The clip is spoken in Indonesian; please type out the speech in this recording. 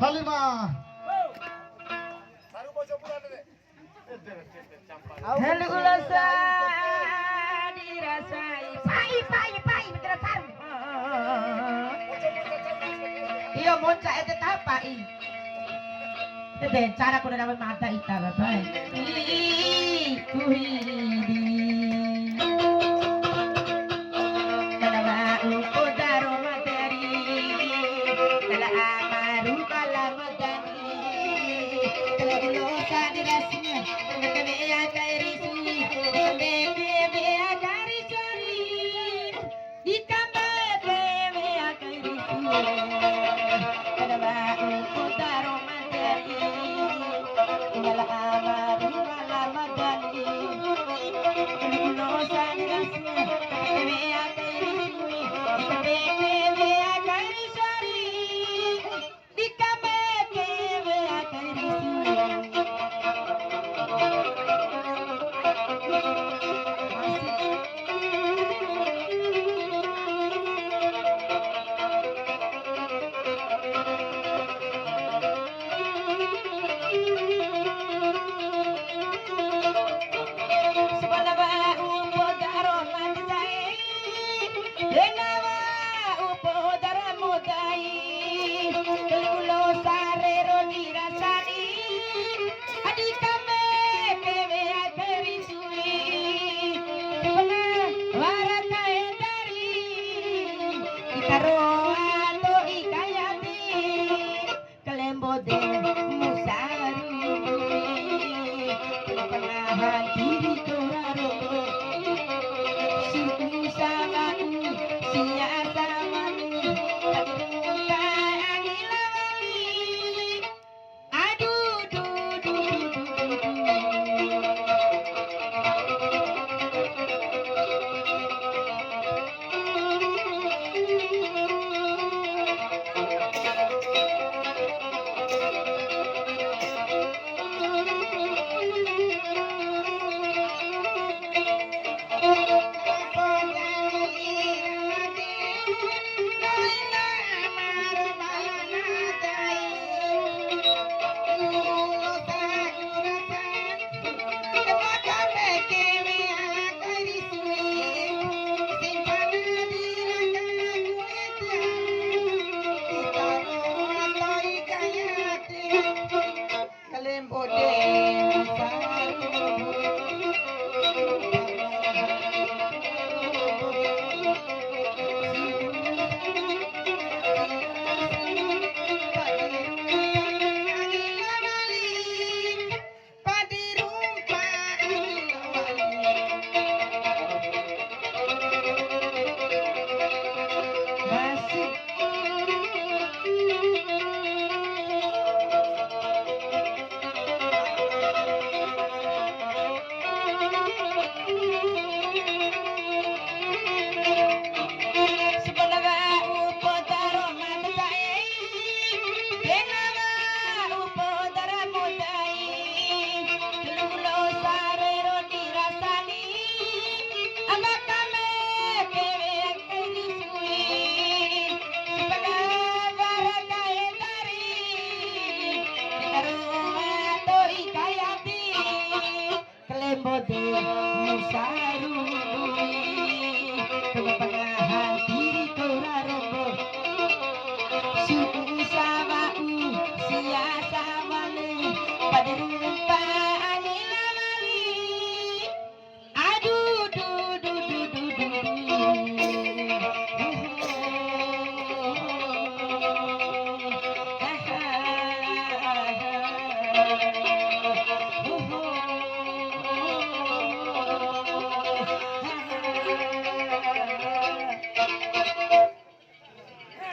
Halimah. Halo ulasa dirasai. Pai bener kan. Iya monca eta tapai. Tete cara kudu dapat mata ita bapak. Kuhidi. Kala upo daro materi. Kala amaru kala matani. Kala ulosa dirasnya. Kala ya kairi sui. Bebe ya kairi cari. Ditambah bebe ya kairi sui. Kala upo daro materi. Kala amaru kala matani. Kala ulosa dirasnya. Bebe ya kairi sui. Bebe ya kairi cari. Ditambah bebe ya kairi sui. Diri